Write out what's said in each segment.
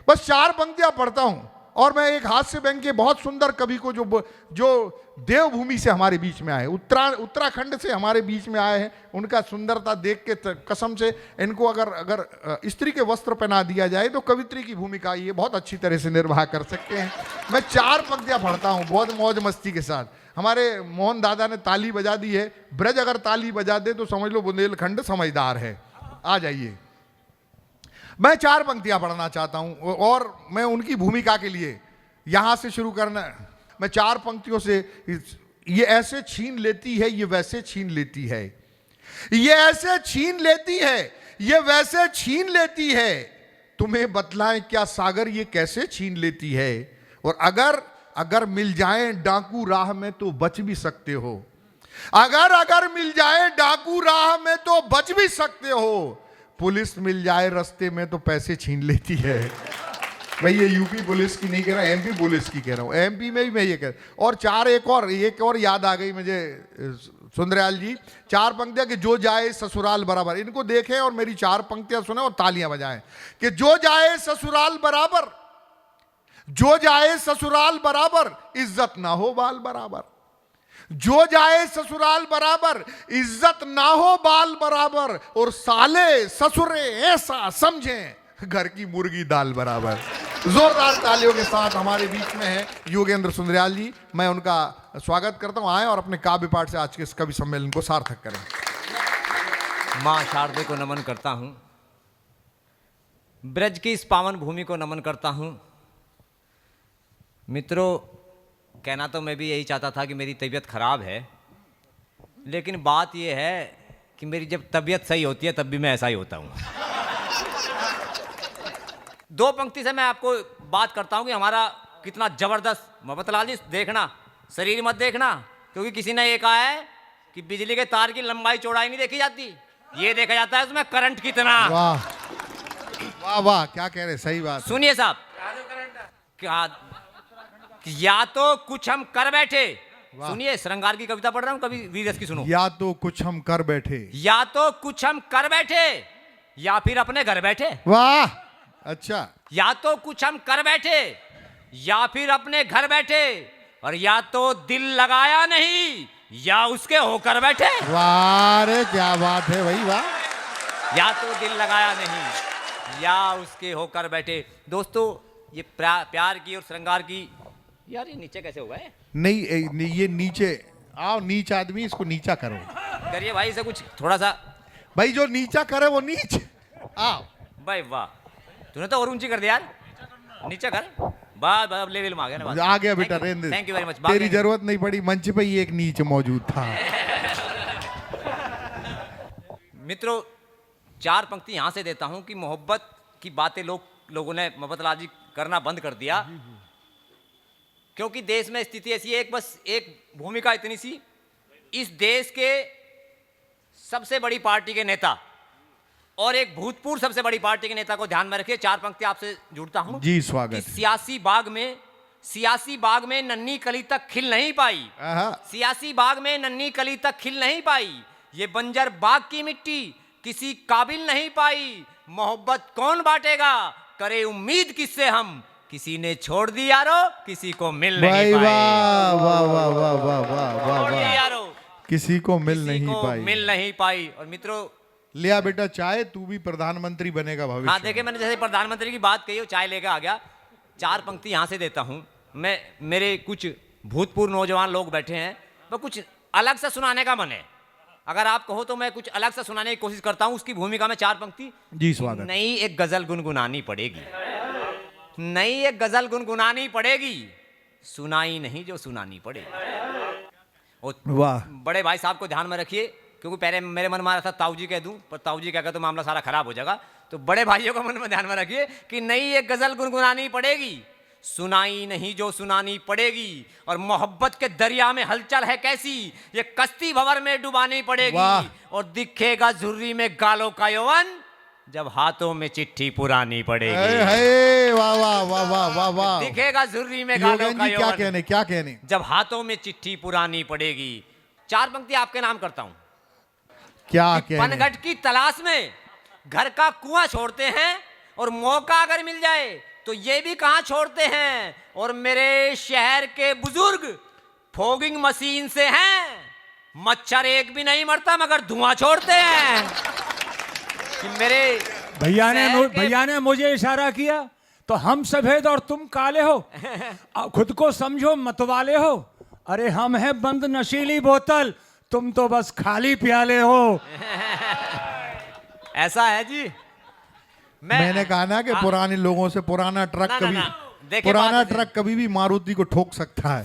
बस 4 पंक्तियां पढ़ता हूं और मैं एक हास्य व्यंग्य के बहुत सुंदर कवि को जो देवभूमि से हमारे बीच में आए, उत्तराखंड से हमारे बीच में आए हैं, उनका सुंदरता देख के कसम से इनको अगर स्त्री के वस्त्र पहना दिया जाए तो कवित्री की भूमिका ये बहुत अच्छी तरह से निर्वाह कर सकते हैं। मैं 4 पंक्तियां पढ़ता हूं बहुत मौज मस्ती के साथ। हमारे मोहन दादा ने ताली बजा दी है, ब्रज अगर ताली बजा दे तो समझ लो बुंदेलखंड समझदार है। आ जाइए, मैं 4 पंक्तियां पढ़ना चाहता हूं और मैं उनकी भूमिका के लिए यहां से शुरू करना। मैं 4 पंक्तियों से, ये ऐसे छीन लेती है, ये वैसे छीन लेती है, ये ऐसे छीन लेती है, ये वैसे छीन लेती है, तुम्हें बतलाएं क्या सागर ये कैसे छीन लेती है। और अगर मिल जाए डाकू राह में तो बच भी सकते हो, अगर मिल जाए डाकू राह में तो बच भी सकते हो, पुलिस मिल जाए रास्ते में तो पैसे छीन लेती है। भाई ये यूपी पुलिस की नहीं कह रहा, एमपी पुलिस की कह रहा हूं। एमपी में भी मैं ये कह रहा हूं। और 4 एक और याद आ गई मुझे सुंदरयाल जी, 4 पंक्तियां कि जो जाए ससुराल बराबर। इनको देखें और मेरी 4 पंक्तियां सुने और तालियां बजाएं कि जो जाए ससुराल बराबर, जो जाए ससुराल बराबर, इज्जत ना हो बाल बराबर। जो जाए ससुराल बराबर, इज्जत ना हो बाल बराबर, और साले ससुरे ऐसा समझें घर की मुर्गी दाल बराबर। जोरदार तालियों के साथ हमारे बीच में है योगेंद्र सुंदरयाल जी। मैं उनका स्वागत करता हूं, आए और अपने काव्य पाठ से आज के इस कवि सम्मेलन को सार्थक करें। मां शारदे को नमन करता हूं, ब्रज की इस पावन भूमि को नमन करता हूं। मित्रों, कहना तो मैं भी यही चाहता था कि मेरी तबीयत खराब है, लेकिन बात यह है कि मेरी जब तबीयत सही होती है तब भी मैं ऐसा ही होता हूं। 2 पंक्ति से मैं आपको बात करता हूं कि हमारा कितना जबरदस्त। मोहब्बतलाल जी देखना, शरीर मत देखना, क्योंकि किसी ने ये कहा है कि बिजली के तार की लंबाई चौड़ाई नहीं देखी जाती, ये देखा जाता है उसमें करंट कितना। वाह वाह वाह, क्या कह रहे, सही बात। सुनिए साहब, क्या या तो कुछ हम कर बैठे, सुनिए श्रृंगार की कविता पढ़ रहा हूं, कभी वीरस की सुनो। या तो कुछ हम कर बैठे, या तो कुछ हम कर बैठे, या फिर अपने घर बैठे। वाह, अच्छा। या तो कुछ हम कर बैठे, या फिर अपने घर बैठे, और या तो दिल लगाया नहीं, या उसके होकर बैठे। वाह रे, क्या बात है भाई, वाह। या तो दिल लगाया नहीं, या उसके होकर बैठे। दोस्तों, ये प्यार की और श्रृंगार की, यार ये नीचे कैसे हुआ है? नहीं, ये नीचे आओ, नीच आदमी, इसको नीचा करो। करिए भाई से कुछ थोड़ा सा। भाई जो नीचा करे वो नीच। आओ भाई वाह, तूने तो और ऊंची कर दिया यार, नीचे कर। वाह, लेवल में आ गया ना, आ गया बेटा, रेंदे। Thank you very much. तेरी जरूरत नहीं पड़ी, मंच पे ही एक नीच मौजूद था। मित्रों, 4 पंक्ति यहां से देता हूं कि मोहब्बत की बातें लोगों ने मोहब्बतलाल जी करना बंद कर दिया, क्योंकि देश में स्थिति ऐसी है। बस एक भूमिका इतनी सी, इस देश के सबसे बड़ी पार्टी के नेता और एक भूतपूर्व सबसे बड़ी पार्टी के नेता को ध्यान में रखिए। 4 पंक्ति आपसे जुड़ता हूं जी, स्वागत। सियासी बाग में नन्ही कली तक खिल नहीं पाई, सियासी बाग में नन्ही कली तक खिल नहीं पाई, ये बंजर बाग की मिट्टी किसी काबिल नहीं पाई। मोहब्बत कौन बांटेगा, करे उम्मीद किससे हम, किसी ने छोड़ दी यारो, किसी को मिल नहीं पाई। वाह वाह वाह वाह वाह वाह वाह, यारो, किसी को मिल नहीं पाई। और मित्रों, लिया बेटा चाय, तू भी प्रधानमंत्री बनेगा भविष्य। हाँ, देखिए मैंने जैसे प्रधानमंत्री की बात कही, चाय लेकर आ गया। 4 पंक्ति यहां से देता हूं मैं। मेरे कुछ भूतपूर्व नौजवान लोग बैठे हैं, मैं कुछ अलग से सुनाने का मन है। अगर आप कहो तो मैं कुछ अलग से सुनाने की कोशिश करता हूं। उसकी भूमिका में 4 पंक्ति। जी, स्वागत। नई एक गजल गुनगुनानी पड़ेगी, नई एक गजल गुनगुनानी पड़ेगी, सुनाई नहीं जो सुनानी पड़ेगी। वाह। बड़े भाई साहब को ध्यान में रखिए, क्योंकि पहले मेरे मन में आ रहा था ताऊ जी कह दूं, पर ताऊ जी कह तो मामला सारा खराब हो जाएगा। तो बड़े भाइयों को मन में ध्यान में रखिए कि नई एक गजल गुनगुनानी पड़ेगी, सुनाई नहीं जो सुनानी पड़ेगी। और मोहब्बत के दरिया में हलचल है कैसी, ये कश्ती भंवर में डुबानी पड़ेगी। और दिखेगा झुर्री में गालों का यौवन, जब हाथों में चिट्ठी पुरानी पड़ेगी। वाह वाह वाह वाह वाह वाह। दिखेगा झुर्री में गालों का यौवन, क्या कहने, जब हाथों में चिट्ठी पुरानी पड़ेगी। 4 पंक्ति आपके नाम करता हूं। क्या कहने, पनघट की तलाश में घर का कुआं छोड़ते हैं, और मौका अगर मिल जाए तो ये भी कहां छोड़ते हैं। और मेरे शहर के बुजुर्ग फॉगिंग मशीन से हैं, मच्छर एक भी नहीं मरता मगर धुआं छोड़ते हैं। कि मेरे भैया ने मुझे इशारा किया तो हम सफेद और तुम काले हो, खुद को समझो मतवाले हो। अरे हम हैं बंद नशीली बोतल, तुम तो बस खाली प्याले हो। ऐसा है जी। मैंने कहा ना कि पुराने लोगों से पुराना ट्रक देखिए पुराना बात है। ट्रक कभी भी मारुति को ठोक सकता है।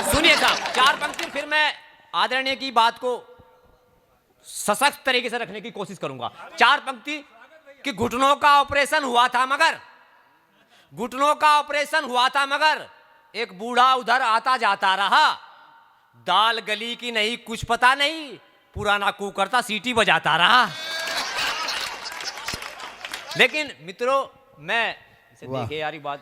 सुनिए साहब, 4 पंक्ति फिर मैं आदरणीय की बात को सशक्त तरीके से रखने की कोशिश करूंगा। 4 पंक्ति कि घुटनों का ऑपरेशन हुआ था मगर एक बूढ़ा उधर आता जाता रहा, दाल गली की नहीं कुछ पता नहीं, पुराना कुकरता सीटी बजाता रहा। लेकिन मित्रों, मैं इसे देखिए यार, ये बात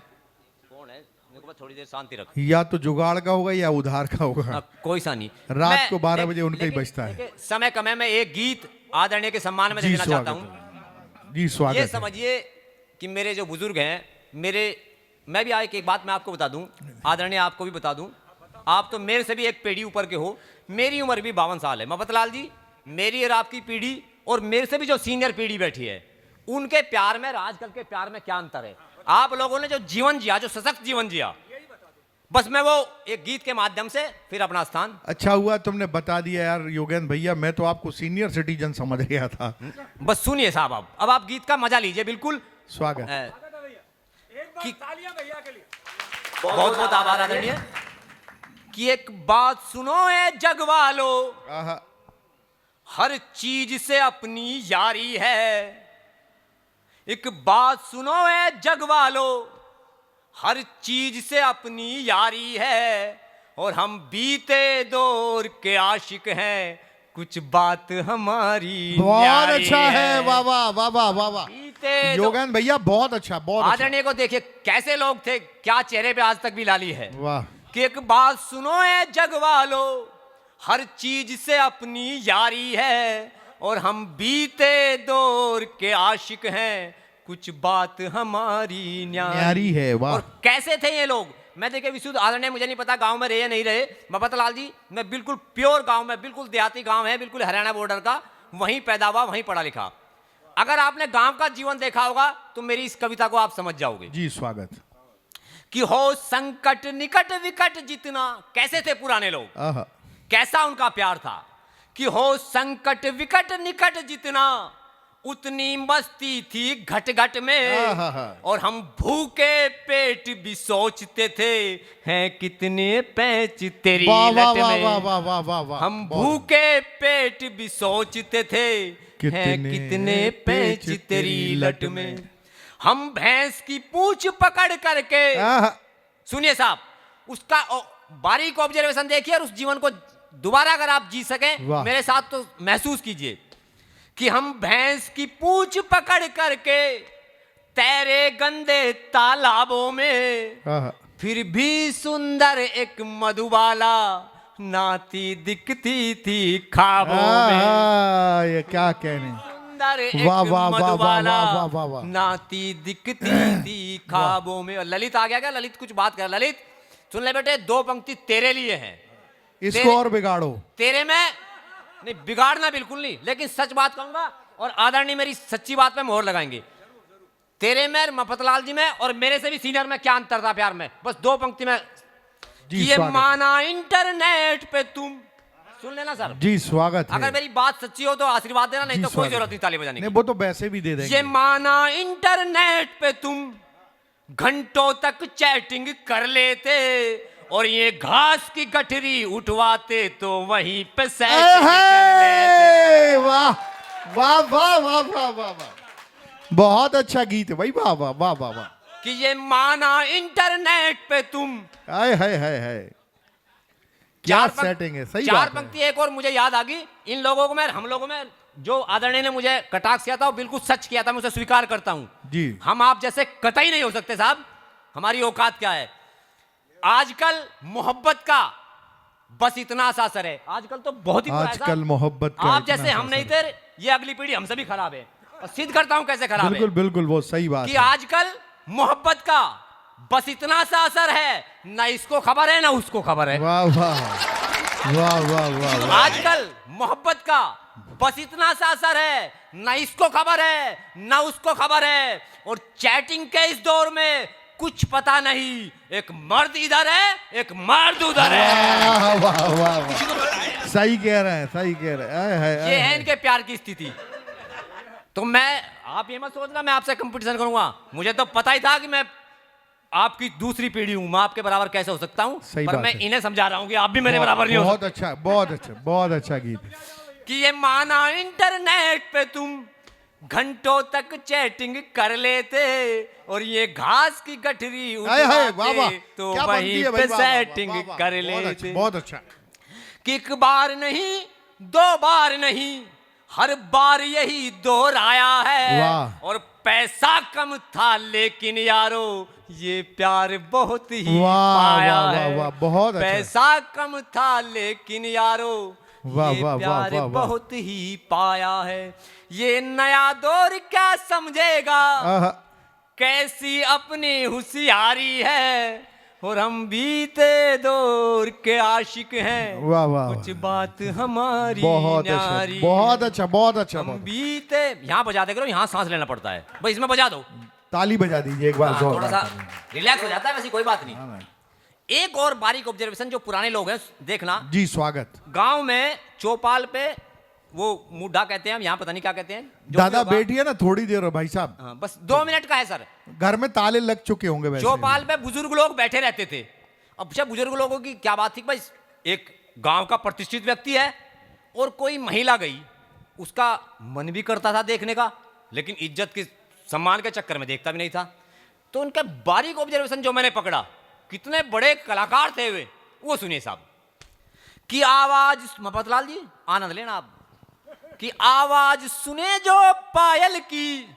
कौन है, मेरे को थोड़ी देर शांति रख। या तो जुगाड़ का होगा या उधार का होगा। कोई सा नहीं, रात को 12 बजे उनका ही बजता है। समय कम है, मैं एक गीत आदरणीय के सम्मान में देना चाहता हूं। जी स्वागत। ये समझिए कि मेरे जो बुजुर्ग हैं, मैं भी एक बात मैं आपको बता दूं, आदरणीय आपको भी बता दूं, आप तो मेरे से भी एक पीढ़ी ऊपर के हो। मेरी उम्र भी 52 साल है। मफतलाल जी, मेरी और आपकी पीढ़ी और मेरे से भी जो सीनियर पीढ़ी बैठी है, उनके प्यार में और आजकल के प्यार में क्या अंतर है। आप लोगों ने जो जीवन जिया, जो सशक्त जीवन जिया, बस मैं वो एक गीत के माध्यम से फिर अपना स्थान। अच्छा हुआ तुमने बता दिया यार योगेंद्र भैया, मैं तो आपको सीनियर सिटीजन समझ गया था। बस सुनिए साहब, अब आप गीत का मजा लीजिए। बिल्कुल स्वागत। बहुत बहुत आभार आदरणीय। कि एक बात सुनो ए जग वालो, हर चीज से अपनी यारी है। एक बात सुनो ए जग वालो, हर चीज से अपनी यारी है। और हम बीते दौर के आशिक हैं, कुछ बात हमारी बहुत अच्छा है। वाह वाह वाह वाह वाह वाह योगेंद्र भैया, बहुत अच्छा, बहुत अच्छा। आदरणीय को देखिए कैसे लोग थे, क्या चेहरे पे आज तक भी लाली है। वाह। कि एक बात सुनो ए जग वालो, हर चीज से अपनी यारी है। और हम बीते दौर के आशिक हैं, कुछ बात हमारी न्यारी है। वाह। और कैसे थे ये लोग, मैं देखे विशुद्ध आदरणीय, मुझे नहीं पता गांव में रहे या नहीं रहे। मफतलाल जी, मैं बिल्कुल प्योर गांव में, बिल्कुल देहाती गांव है, बिल्कुल हरियाणा बॉर्डर का, वहीं पैदा हुआ, वहीं पढ़ा लिखा। अगर आपने गांव का जीवन देखा होगा तो मेरी इस कविता को आप समझ जाओगे। जी स्वागत। कि हो संकट निकट विकट जितना, कैसे थे पुराने लोग, कैसा उनका प्यार था। कि हो संकट विकट निकट जितना, उतनी मस्ती थी घट घट में। और हम भूखे पेट भी सोचते थे, हैं कितने पैंच तेरी लट में। हम भूखे पेट भी सोचते थे, हैं कितने पैंच तेरी लट में। हम भैंस की पूंछ पकड़ करके, सुनिए साहब, उसका बारीक ऑब्जर्वेशन देखिए और उस जीवन को दोबारा अगर आप जी सकें मेरे साथ तो महसूस कीजिए। कि हम भैंस की पूंछ पकड़ करके तैरे गंदे तालाबों में, फिर भी सुंदर एक मधुबाला नाती दिखती थी ख्वाबों में। ये क्या कहने, सुंदर एक वाह वाह वाह वाह मधुबाला वाह वाह वाह। नाती दिखती थी ख्वाबों में। और ललित आ गया क्या? ललित कुछ बात कर। ललित सुन ले बेटे, 2 पंक्ति तेरे लिए हैं, इसको और बिगाड़ो। तेरे में नहीं, बिगाड़ना बिल्कुल नहीं, लेकिन सच बात कहूंगा और आदरणीय मेरी सच्ची बात पे मोहर लगाएंगे। तेरे में, मफतलाल जी में और मेरे से भी सीनियर में क्या अंतर था प्यार में, बस 2 पंक्ति में। ये माना इंटरनेट पे तुम, सुन लेना सर। जी स्वागत है। अगर मेरी बात सच्ची हो तो आशीर्वाद देना, नहीं तो कोई जरूरत नहीं ताली बजाने की। वो तो वैसे भी दे देंगे। ये माना इंटरनेट पे तुम घंटों तक चैटिंग कर लेते, और ये घास की गठरी उठवाते तो वहीं पे सेटिंग कर लेते। वाह वाह वाह वाह वाह वाह वाह, बहुत अच्छा गीत है भाई। वाह वाह वाह वाह वाह। कि ये माना इंटरनेट पे तुम, हाय हाय हाय हाय, क्या सेटिंग है। सही 4 पंक्ति एक और मुझे याद आ गई। इन लोगों को मैं, हम लोगों में जो आदरणीय ने मुझे कटाक्ष किया था वो बिल्कुल सच किया था, मैं उसे स्वीकार करता हूं जी। हम आप जैसे कतई नहीं हो सकते साहब, हमारी औकात क्या है। आजकल मोहब्बत का बस इतना सा असर है, आजकल तो बहुत ही आजकल मोहब्बत का आप जैसे हम नहीं थे, ये अगली पीढ़ी हमसे भी खराब है। और सिद्ध करता हूं कैसे खराब है। बिल्कुल बिल्कुल, वो सही बात कि है। आजकल मोहब्बत का बस इतना सा असर है, ना इसको खबर है ना उसको खबर है। वाह वाह वाह वाह वाह वाह। आजकल मोहब्बत का बस इतना सा असर है, ना इसको खबर है ना उसको खबर है। और चैटिंग के इस दौर में कुछ पता नहीं, एक मर्द इधर है एक मर्द उधर है। वाह वाह वाह वाह। सही कह रहे हैं, सही कह रहे हैं। आय, हाय, आय, ये है हाय। इनके प्यार की स्थिति। तो मैं, आप ये मत सोचना मैं आपसे कंपटीशन करूंगा, मुझे तो पता ही था कि मैं आपकी दूसरी पीढ़ी हूं, मैं आपके बराबर कैसे हो सकता हूं। सही पर बात मैं है। इन्हें समझा रहा हूं कि आप भी मेरे बराबर नहीं हो बहुत अच्छा, बहुत अच्छा, बहुत अच्छा गीत है। सकते। कि ये माना इंटरनेट पे तुम घंटों तक चैटिंग कर लेते और ये घास की गठरी हाय हाय, वाह वाह। उठवाते तो क्या बनती वहीं है भाई, पे वाह, वाह, वाह, सेटिंग वाह, वाह, कर बहुत अच्छा, लेते। बहुत अच्छा। कि एक बार नहीं दो बार नहीं, हर बार यही दोहराया है। वाह। और पैसा कम था लेकिन यारो ये प्यार बहुत ही वाह, पाया वाह, वाह, है। वाह, बहुत अच्छा। पैसा कम था लेकिन यारो वाह, ये वाह, वाह, प्यार वाह, वाह। बहुत ही पाया है। ये नया दौर क्या समझेगा, आहा, कैसी अपनी होशियारी है। और हम बीते दौर के आशिक हैं, वाह वाह कुछ वाह। बात हमारी बहुत न्यारी अच्छा, बहुत है। अच्छा, बहुत अच्छा, हम बहुत। बीते, यहाँ बजा दे करो, यहाँ सांस लेना पड़ता है भाई, इसमें बजा दो। ताली बजा दीजिए एक बार हाँ, थोड़ा जोरदार सा ताली। रिलैक्स हो जाता है, वैसे कोई बात नहीं। हाँ, एक और बारीक ऑब्जर्वेशन जो पुराने लोग हैं देखना, जी स्वागत। गांव में चौपाल पे वो मुड्ढा कहते हैं, हम यहाँ पता नहीं क्या कहते हैं, जो भी दादा होगा। बैठिए ना थोड़ी देर भाई साहब, हाँ, बस 2 मिनट का है सर। घर में ताले लग चुके होंगे वैसे। चौपाल पे बुजुर्ग लोग बैठे रहते थे। अब अच्छा, बुजुर्ग लोगों की क्या बात थी भाई, एक गांव का प्रतिष्ठित व्यक्ति है और कोई महिला गई, उसका मन भी करता था देखने का, लेकिन इज्जत के सम्मान के चक्कर में देखता भी नहीं था। तो उनका बारीक ऑब्जर्वेशन जो मैंने पकड़ा, कितने बड़े कलाकार थे वे, वो सुनिए साहब। कि आवाज, मपतलाल जी आनंद लेना आप, कि आवाज सुने जो पायल की,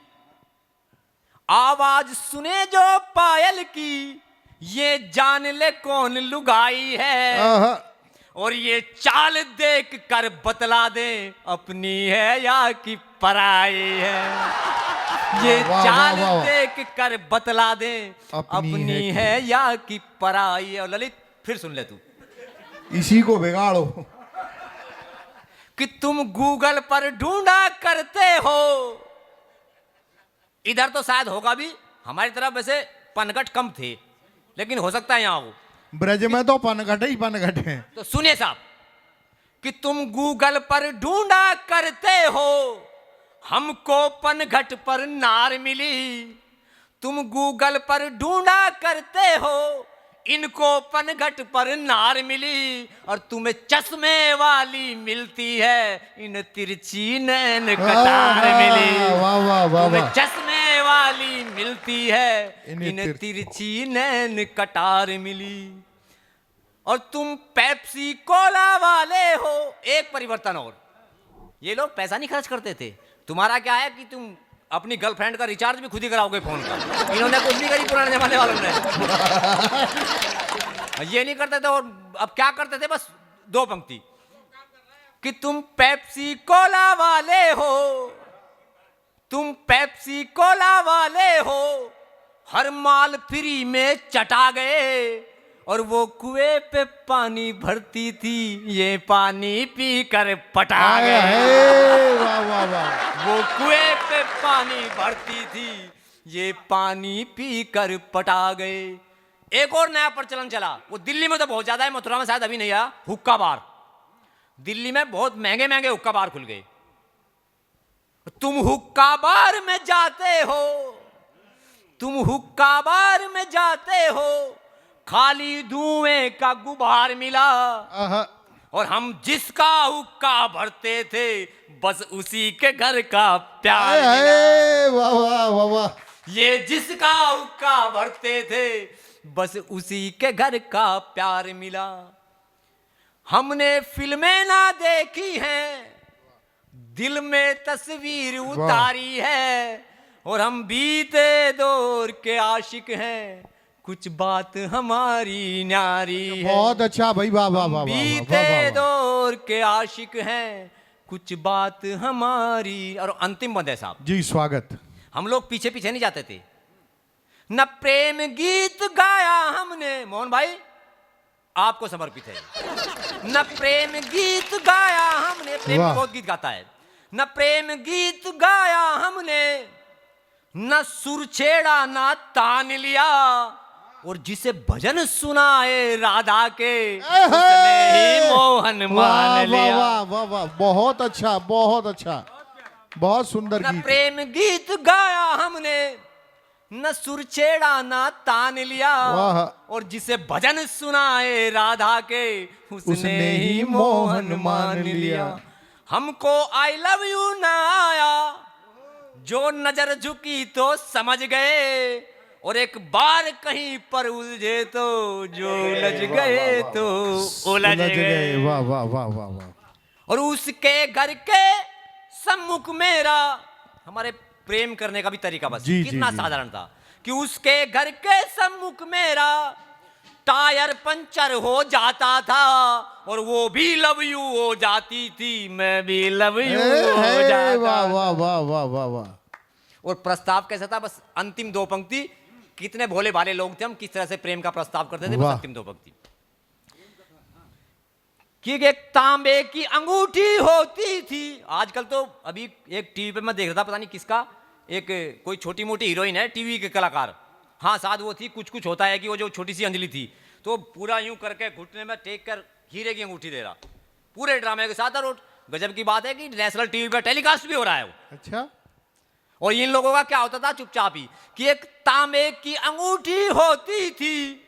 आवाज सुने जो पायल की, ये जान ले कौन लुगाई है। आहा, और ये चाल देख कर बतला दे अपनी है या कि पराई है। ये वाह, चाल वाह, वाह। देख कर बतला दे अपनी अपनी है या कि पराई है। और ललित फिर सुन ले तू, इसी को बिगाड़ो। कि तुम गूगल पर ढूंढा करते हो, इधर तो शायद होगा भी, हमारी तरफ वैसे पनघट कम थे, लेकिन हो सकता है यहाँ हो। ब्रज में तो पनघट ही पनघट है। तो सुनिए साहब, कि तुम गूगल पर ढूंढा करते हो, हमको पनघट पर नार मिली। तुम गूगल पर ढूंढा करते हो, इनको पनघट पर नार मिली। और तुम्हें चश्मे वाली मिलती है, इन तिरछी नैन कटार मिली। वाह वाह वाह तुम्हें वाह। चश्मे वाली मिलती है, इन इन तिरछी नैन कटार मिली। और तुम पेप्सी कोला वाले हो। एक परिवर्तन और, ये लोग पैसा नहीं खर्च करते थे, तुम्हारा क्या है कि तुम अपनी गर्लफ्रेंड का रिचार्ज भी खुद ही कराओगे फोन का। इन्होंने कुछ नहीं करी पुराने जमाने वालों ने। ये नहीं करते थे, और अब क्या करते थे, बस 2 पंक्ति, कि तुम पेप्सी कोला वाले हो, तुम पेप्सी कोला वाले हो, हर माल फ्री में चटा गए। और वो कुएं पे पानी भरती थी, ये पानी पी कर पटा आए, गए। हाय, वाह वाह वाह। वो कुएं पे पानी भरती थी, ये पानी पी कर पटा गए। एक और नया प्रचलन चला, वो दिल्ली में तो बहुत ज्यादा है, मथुरा में शायद अभी नहीं आया, हुक्का बार। दिल्ली में बहुत महंगे महंगे हुक्का बार खुल गए। तुम हुक्का बार में जाते हो, तुम हुक्का बार में जाते हो, खाली धुएं का गुबार मिला। आहा, और हम जिसका हुक्का भरते थे, बस उसी के घर का प्यार आए, मिला। हाय, वाह वाह वाह वाह। ये जिसका हुक्का भरते थे, बस उसी के घर का प्यार मिला। हमने फिल्में ना देखी हैं, दिल में तस्वीर उतारी है। और हम बीते दौर के आशिक हैं, कुछ बात हमारी न्यारी है। बहुत अच्छा भाई, वाह वाह वाह वाह, बीते वाह वाह वाह। दौर के आशिक हैं, कुछ बात हमारी। और अंतिम बंद है साहब, जी स्वागत। हम लोग पीछे पीछे नहीं जाते थे, न प्रेम गीत गाया हमने, मोहन भाई आपको समर्पित है, न प्रेम गीत गाया हमने, प्रेम वाह। बहुत गीत गाता है, न प्रेम गीत गाया हमने, न सुर छेड़ा न तान लिया, और जिसे भजन सुनाए राधा के उसने ही मोहन वाह मान वाह लिया। वाह वाह वाह, बहुत अच्छा, बहुत अच्छा, बहुत सुंदर न गीत। प्रेम गीत गाया हमने, न सुर छेड़ा न तान लिया, वाह। और जिसे भजन सुनाए राधा के उसने ही मोहन मान लिया। हमको आई लव यू ना आया, जो नजर झुकी तो समझ गए, और एक बार कहीं पर उलझे तो जो उलझ गए तो उलझ गए। वाह वाह वाह वाह वाह। और उसके घर के सम्मुख मेरा, हमारे प्रेम करने का भी तरीका बस जी, कितना जी। साधारण था कि उसके घर के सम्मुख मेरा टायर पंचर हो जाता था, और वो भी लव यू हो जाती थी, मैं भी लव यू हो जाता वाह था। वाह वाह वाह वाह वाह। और प्रस्ताव कैसा था, बस अंतिम दो पंक्ति, कितने भोले भाले लोग थे हम, किस तरह से प्रेम का प्रस्ताव करते थे, बस वाह। अंतिम दो पंक्ति कि एक तांबे की अंगूठी होती थी। आजकल तो अभी एक टीवी पे मैं देख रहा था, पता नहीं किसका, एक कोई छोटी मोटी हीरोइन है टीवी के कलाकार, हाँ शायद वो थी, कुछ कुछ होता है कि वो जो छोटी सी अंजलि थी, तो पूरा यूं करके घुटने में टेक कर हीरे की अंगूठी दे रहा पूरे ड्रामे के साथ। और गजब की बात है कि नेशनल टीवी पर टेलीकास्ट भी हो रहा है वो। अच्छा। और इन लोगों का क्या होता था चुपचाप ही कि एक तांबे की अंगूठी होती थी,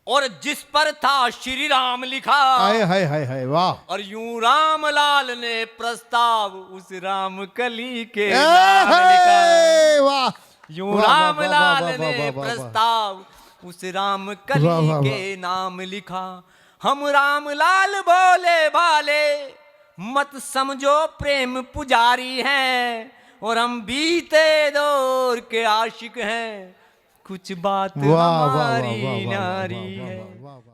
और जिस पर था श्री राम लिखा, हाय हाय हाय हाय वाह। और यूं रामलाल ने प्रस्ताव उस राम कली के नाम लिखा, वाह। यूं वाह, वाह, वाह, रामलाल वाह, वाह, ने वाह, वाह, वाह। प्रस्ताव उस राम वाह, कली वाह, के नाम लिखा। हम रामलाल भोले भाले मत समझो प्रेम पुजारी हैं, और हम बीते दौर के आशिक हैं, कुछ बात वाह वाह वाह हमारी वाह वाह नारी वाह है। वाह वाह वाह।